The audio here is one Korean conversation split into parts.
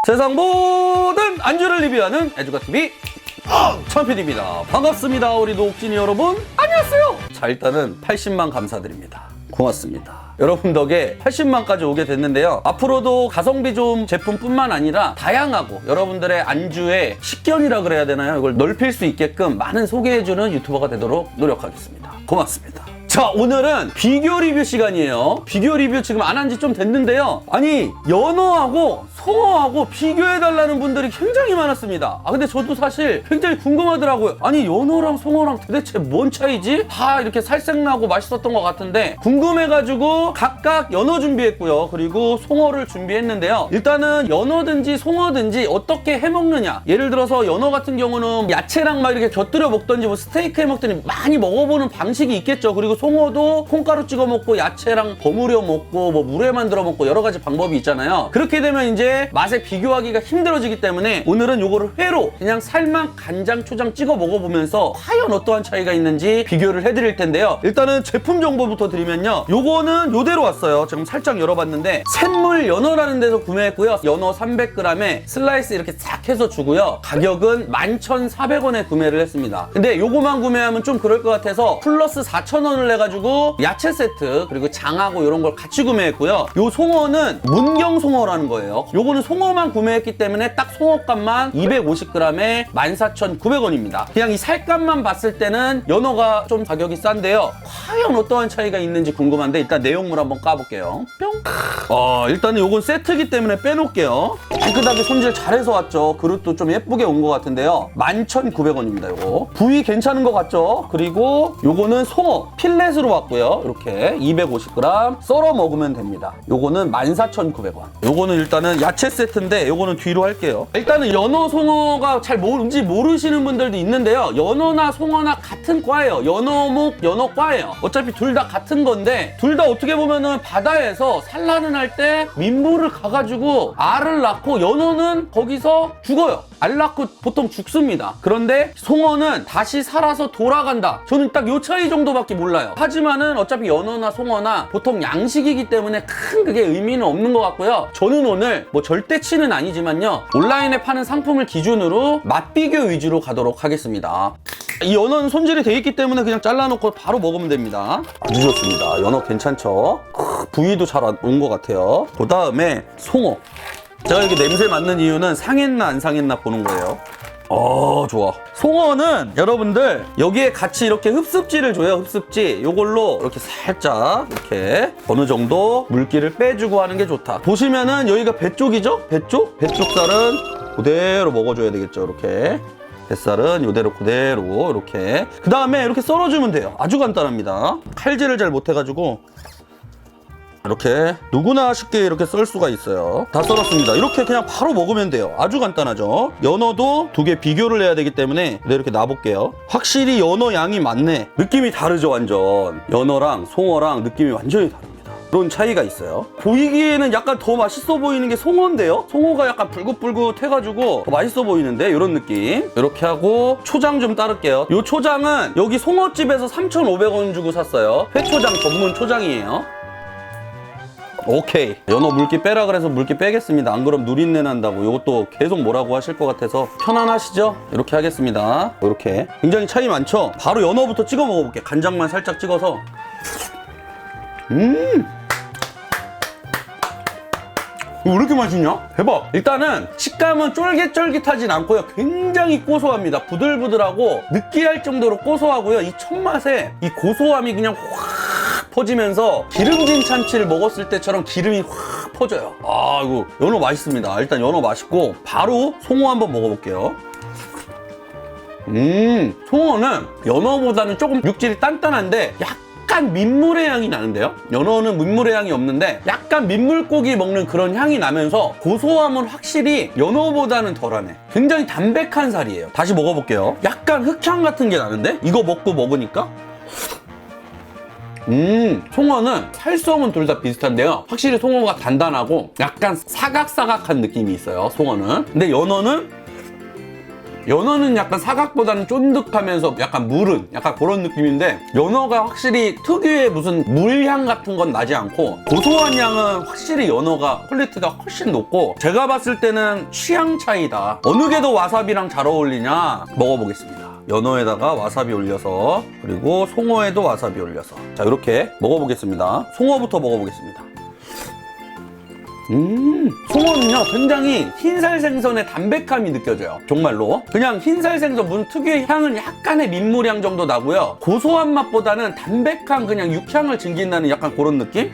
세상 모든 안주를 리뷰하는 애주가TV 천PD입니다. 반갑습니다. 우리 녹진이 여러분, 안녕하세요. 자, 일단은 80만 감사드립니다. 고맙습니다. 여러분 덕에 80만까지 오게 됐는데요. 앞으로도 가성비 좋은 제품뿐만 아니라 다양하고 여러분들의 안주의 식견이라 그래야 되나요? 이걸 넓힐 수 있게끔 많은 소개해주는 유튜버가 되도록 노력하겠습니다. 고맙습니다. 자, 오늘은 비교 리뷰 시간이에요. 비교 리뷰 지금 안 한 지 좀 됐는데요. 아니, 연어하고 송어하고 비교해달라는 분들이 굉장히 많았습니다. 근데 저도 사실 굉장히 궁금하더라고요. 아니, 연어랑 송어랑 도대체 뭔 차이지? 다 이렇게 살색나고 맛있었던 것 같은데 궁금해가지고 각각 연어 준비했고요. 그리고 송어를 준비했는데요. 일단은 연어든지 송어든지 어떻게 해먹느냐. 예를 들어서 연어 같은 경우는 야채랑 막 이렇게 곁들여 먹던지 뭐 스테이크 해먹든지 많이 먹어보는 방식이 있겠죠. 그리고 송어도 콩가루 찍어 먹고 야채랑 버무려 먹고 뭐 물에 만들어 먹고 여러 가지 방법이 있잖아요. 그렇게 되면 이제 맛에 비교하기가 힘들어지기 때문에 오늘은 요거를 회로 그냥 살만 간장, 초장 찍어 먹어보면서 과연 어떠한 차이가 있는지 비교를 해드릴 텐데요. 일단은 제품 정보부터 드리면요. 요거는 요대로 왔어요. 지금 살짝 열어봤는데 샘물 연어라는 데서 구매했고요. 연어 300g에 슬라이스 이렇게 싹 해서 주고요. 가격은 11,400원에 구매를 했습니다. 근데 요거만 구매하면 좀 그럴 것 같아서 플러스 4,000원을 내가지고 야채 세트 그리고 장하고 이런 걸 같이 구매했고요. 요 송어는 문경 송어라는 거예요. 요거는 송어만 구매했기 때문에 딱 송어값만 250g에 14,900원입니다. 그냥 이 살값만 봤을 때는 연어가 좀 가격이 싼데요. 과연 어떠한 차이가 있는지 궁금한데 일단 내용물 한번 까볼게요. 뿅. 일단은 요건 세트기 때문에 빼놓을게요. 깨끗하게 손질 잘해서 왔죠. 그릇도 좀 예쁘게 온 것 같은데요. 11,900원입니다. 요거 부위 괜찮은 것 같죠? 그리고 요거는 송어 필렛으로 왔고요. 이렇게 250g 썰어 먹으면 됩니다. 요거는 14,900원. 요거는 일단은 야채 세트인데 요거는 뒤로 할게요. 일단은 연어 송어가 잘 뭔지 모르시는 분들도 있는데요. 연어나 송어나 같은 과예요. 연어목 연어과예요. 어차피 둘 다 같은 건데 둘 다 어떻게 보면은 바다에서 산란을 할 때 민물을 가가지고 알을 낳고 연어는 거기서 죽어요. 알 낳고 보통 죽습니다. 그런데 송어는 다시 살아서 돌아간다. 저는 딱 요 차이 정도밖에 몰라요. 하지만은 어차피 연어나 송어나 보통 양식이기 때문에 큰 그게 의미는 없는 것 같고요. 저는 오늘 뭐 절대치는 아니지만요. 온라인에 파는 상품을 기준으로 맛 비교 위주로 가도록 하겠습니다. 이 연어는 손질이 돼 있기 때문에 그냥 잘라놓고 바로 먹으면 됩니다. 아주 좋습니다. 연어 괜찮죠? 부위도 잘 온 것 같아요. 그 다음에 송어. 제가 이렇게 냄새 맡는 이유는 상했나 안 상했나 보는 거예요. 좋아. 송어는 여러분들 여기에 같이 이렇게 흡습지를 줘요. 흡습지. 요걸로 이렇게 살짝 이렇게 어느 정도 물기를 빼주고 하는 게 좋다. 보시면은 여기가 배 쪽이죠? 배 쪽? 배 쪽 살은 그대로 먹어줘야 되겠죠. 이렇게. 뱃살은 이대로 그대로 이렇게. 그 다음에 이렇게 썰어주면 돼요. 아주 간단합니다. 칼질을 잘 못해가지고 이렇게 누구나 쉽게 이렇게 썰 수가 있어요. 다 썰었습니다. 이렇게 그냥 바로 먹으면 돼요. 아주 간단하죠. 연어도 두 개 비교를 해야 되기 때문에 이렇게 놔볼게요. 확실히 연어 양이 많네. 느낌이 다르죠. 완전 연어랑 송어랑 느낌이 완전히 다릅니다. 그런 차이가 있어요. 보이기에는 약간 더 맛있어 보이는 게 송어인데요. 송어가 약간 불긋불긋 해가지고 더 맛있어 보이는데 이런 느낌. 이렇게 하고 초장 좀 따를게요. 이 초장은 여기 송어집에서 3,500원 주고 샀어요. 회초장 전문 초장이에요. 오케이. 연어 물기 빼라 그래서 물기 빼겠습니다. 안 그럼 누린내 난다고. 이것도 계속 뭐라고 하실 것 같아서 편안하시죠? 이렇게 하겠습니다. 이렇게 굉장히 차이 많죠? 바로 연어부터 찍어 먹어볼게요. 간장만 살짝 찍어서. 왜 이렇게 맛있냐? 대박! 일단은 식감은 쫄깃쫄깃하진 않고요. 굉장히 고소합니다. 부들부들하고 느끼할 정도로 고소하고요. 이 첫맛에 이 고소함이 그냥 확 퍼지면서 기름진 참치를 먹었을 때처럼 기름이 확 퍼져요. 이거 연어 맛있습니다. 일단 연어 맛있고 바로 송어 한번 먹어볼게요. 송어는 연어보다는 조금 육질이 단단한데 약간 민물의 향이 나는데요. 연어는 민물의 향이 없는데 약간 민물고기 먹는 그런 향이 나면서 고소함은 확실히 연어보다는 덜하네. 굉장히 담백한 살이에요. 다시 먹어볼게요. 약간 흑향 같은 게 나는데 이거 먹고 먹으니까 송어는 살성은 둘 다 비슷한데요. 확실히 송어가 단단하고 약간 사각사각한 느낌이 있어요. 송어는. 근데 연어는 연어는 약간 사각보다는 쫀득하면서 약간 물은 약간 그런 느낌인데 연어가 확실히 특유의 무슨 물향 같은 건 나지 않고 고소한 향은 확실히 연어가 퀄리티가 훨씬 높고 제가 봤을 때는 취향 차이다. 어느 게 더 와사비랑 잘 어울리냐 먹어보겠습니다. 연어에다가 와사비 올려서 그리고 송어에도 와사비 올려서 자 이렇게 먹어보겠습니다. 송어부터 먹어보겠습니다. 송어는요 굉장히 흰살 생선의 담백함이 느껴져요. 정말로 그냥 흰살 생선 무슨 특유의 향은 약간의 민물향 정도 나고요. 고소한 맛보다는 담백한 그냥 육향을 즐긴다는 약간 그런 느낌?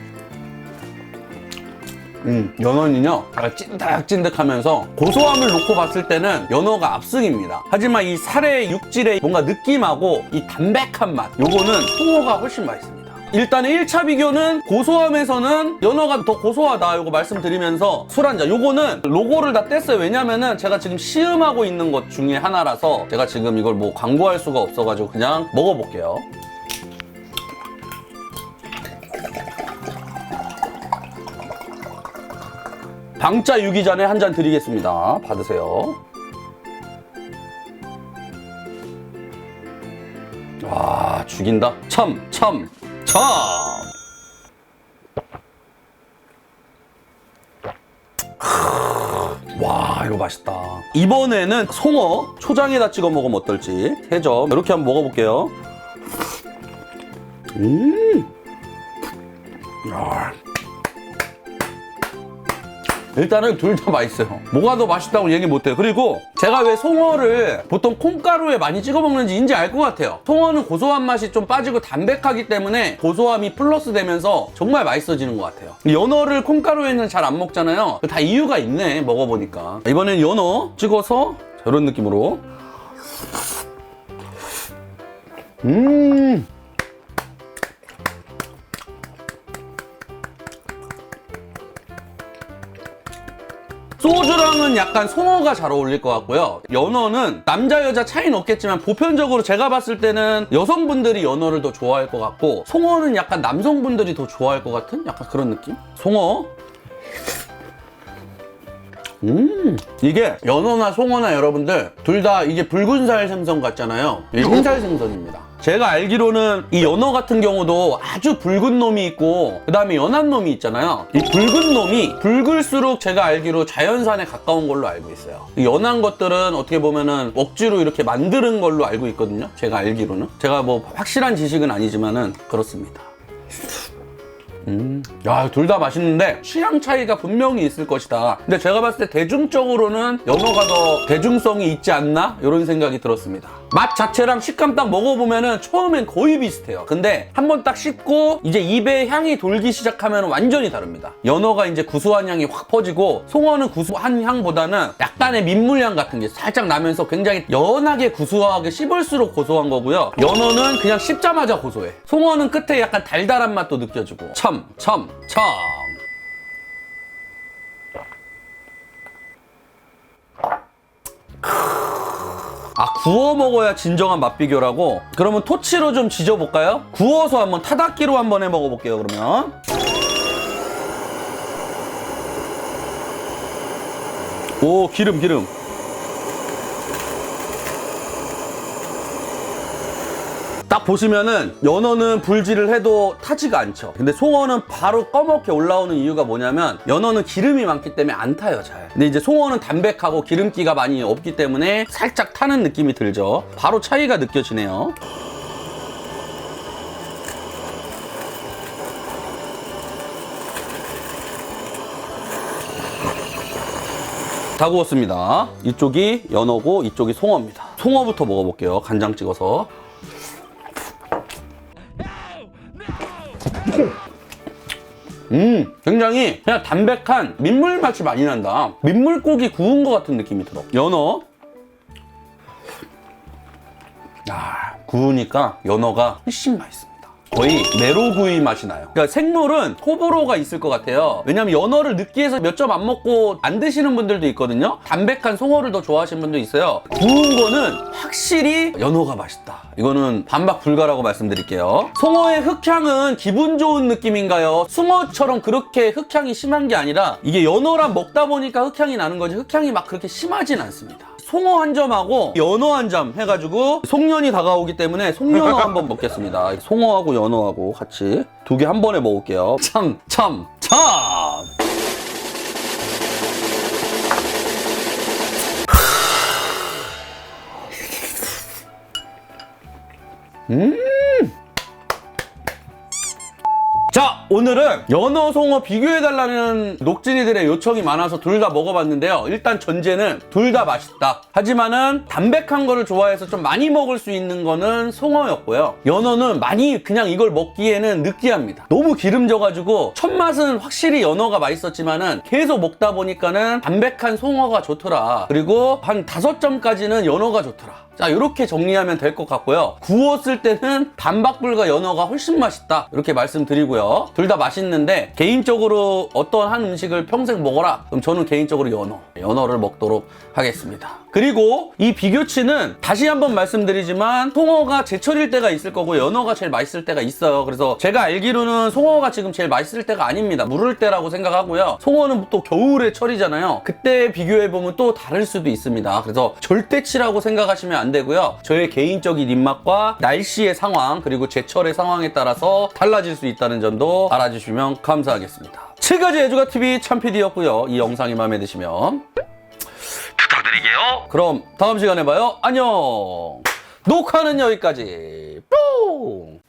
연어는요 찐득찐득하면서 고소함을 놓고 봤을 때는 연어가 압승입니다. 하지만 이 살의 육질의 뭔가 느낌하고 이 담백한 맛 요거는 송어가 훨씬 맛있습니다. 일단은 1차 비교는 고소함에서는 연어가 더 고소하다 요거 말씀드리면서 술 한잔 요거는 로고를 다 뗐어요. 왜냐면은 제가 지금 시음하고 있는 것 중에 하나라서 제가 지금 이걸 뭐 광고할 수가 없어가지고 그냥 먹어볼게요. 방자 유기 전에 한 잔 드리겠습니다. 받으세요. 와 죽인다. 참. 와 이거 맛있다. 이번에는 송어 초장에다 찍어 먹으면 어떨지 3점 이렇게 한번 먹어볼게요. 야. 일단은 둘 다 맛있어요. 뭐가 더 맛있다고 얘기 못해요. 그리고 제가 왜 송어를 보통 콩가루에 많이 찍어 먹는지 이제 알 것 같아요. 송어는 고소한 맛이 좀 빠지고 담백하기 때문에 고소함이 플러스 되면서 정말 맛있어지는 것 같아요. 연어를 콩가루에는 잘 안 먹잖아요. 다 이유가 있네 먹어보니까. 이번엔 연어 찍어서 저런 느낌으로 소주랑은 약간 송어가 잘 어울릴 것 같고요. 연어는 남자 여자 차이는 없겠지만 보편적으로 제가 봤을 때는 여성분들이 연어를 더 좋아할 것 같고 송어는 약간 남성분들이 더 좋아할 것 같은 약간 그런 느낌? 송어 이게 연어나 송어나 여러분들 둘 다 이게 붉은살 생선 같잖아요. 이게 흰살 생선입니다. 제가 알기로는 이 연어 같은 경우도 아주 붉은 놈이 있고 그 다음에 연한 놈이 있잖아요. 이 붉은 놈이 붉을수록 제가 알기로 자연산에 가까운 걸로 알고 있어요. 이 연한 것들은 어떻게 보면은 억지로 이렇게 만드는 걸로 알고 있거든요. 제가 알기로는. 제가 뭐 확실한 지식은 아니지만은 그렇습니다. 야, 둘 다 맛있는데 취향 차이가 분명히 있을 것이다. 근데 제가 봤을 때 대중적으로는 연어가 더 대중성이 있지 않나? 이런 생각이 들었습니다. 맛 자체랑 식감 딱 먹어보면은 처음엔 거의 비슷해요. 근데 한번 딱 씹고 이제 입에 향이 돌기 시작하면 완전히 다릅니다. 연어가 이제 구수한 향이 확 퍼지고 송어는 구수한 향보다는 약간의 민물향 같은 게 살짝 나면서 굉장히 연하게 구수하게 씹을수록 고소한 거고요. 연어는 그냥 씹자마자 고소해. 송어는 끝에 약간 달달한 맛도 느껴지고 참. 아, 구워 먹어야 진정한 맛 비교라고? 그러면 토치로 좀 지져볼까요? 구워서 한번 타닥기로 한번 해 먹어볼게요. 그러면 오, 기름 딱 보시면은 연어는 불질을 해도 타지가 않죠. 근데 송어는 바로 꺼멓게 올라오는 이유가 뭐냐면 연어는 기름이 많기 때문에 안 타요, 잘. 근데 이제 송어는 담백하고 기름기가 많이 없기 때문에 살짝 타는 느낌이 들죠. 바로 차이가 느껴지네요. 다 구웠습니다. 이쪽이 연어고 이쪽이 송어입니다. 송어부터 먹어볼게요. 간장 찍어서. 굉장히 그냥 담백한 민물 맛이 많이 난다. 민물고기 구운 것 같은 느낌이 들어. 연어. 아, 구우니까 연어가 훨씬 맛있습니다. 거의 메로구이 맛이 나요. 그러니까 생물은 호불호가 있을 것 같아요. 왜냐면 연어를 느끼해서 몇 점 안 먹고 안 드시는 분들도 있거든요. 담백한 송어를 더 좋아하시는 분도 있어요. 구운 거는 확실히 연어가 맛있다. 이거는 반박 불가라고 말씀드릴게요. 송어의 흑향은 기분 좋은 느낌인가요? 숭어처럼 그렇게 흑향이 심한 게 아니라 이게 연어랑 먹다 보니까 흑향이 나는 거지 흑향이 막 그렇게 심하진 않습니다. 송어 한 점하고 연어 한 점 해가지고 송년이 다가오기 때문에 송연어 한번 먹겠습니다. 송어하고 연어하고 같이 두 개 한 번에 먹을게요. 참. 자, 오늘은 연어, 송어 비교해달라는 녹진이들의 요청이 많아서 둘 다 먹어봤는데요. 일단 전제는 둘 다 맛있다. 하지만은 담백한 거를 좋아해서 좀 많이 먹을 수 있는 거는 송어였고요. 연어는 많이 그냥 이걸 먹기에는 느끼합니다. 너무 기름져가지고 첫 맛은 확실히 연어가 맛있었지만은 계속 먹다 보니까는 담백한 송어가 좋더라. 그리고 한 5점까지는 연어가 좋더라. 자, 이렇게 정리하면 될 것 같고요. 구웠을 때는 단박불과 연어가 훨씬 맛있다, 이렇게 말씀드리고요. 둘 다 맛있는데 개인적으로 어떤 한 음식을 평생 먹어라, 그럼 저는 개인적으로 연어를 먹도록 하겠습니다. 그리고 이 비교치는 다시 한번 말씀드리지만 송어가 제철일 때가 있을 거고 연어가 제일 맛있을 때가 있어요. 그래서 제가 알기로는 송어가 지금 제일 맛있을 때가 아닙니다. 무를 때라고 생각하고요. 송어는 또 겨울의 철이잖아요. 그때 비교해보면 또 다를 수도 있습니다. 그래서 절대치라고 생각하시면 안 되고요. 저의 개인적인 입맛과 날씨의 상황, 그리고 제철의 상황에 따라서 달라질 수 있다는 점도 알아주시면 감사하겠습니다. 지금까지 애주가TV 참PD였고요. 이 영상이 마음에 드시면 부탁드릴게요. 그럼 다음 시간에 봐요. 안녕. 녹화는 여기까지. 뿅.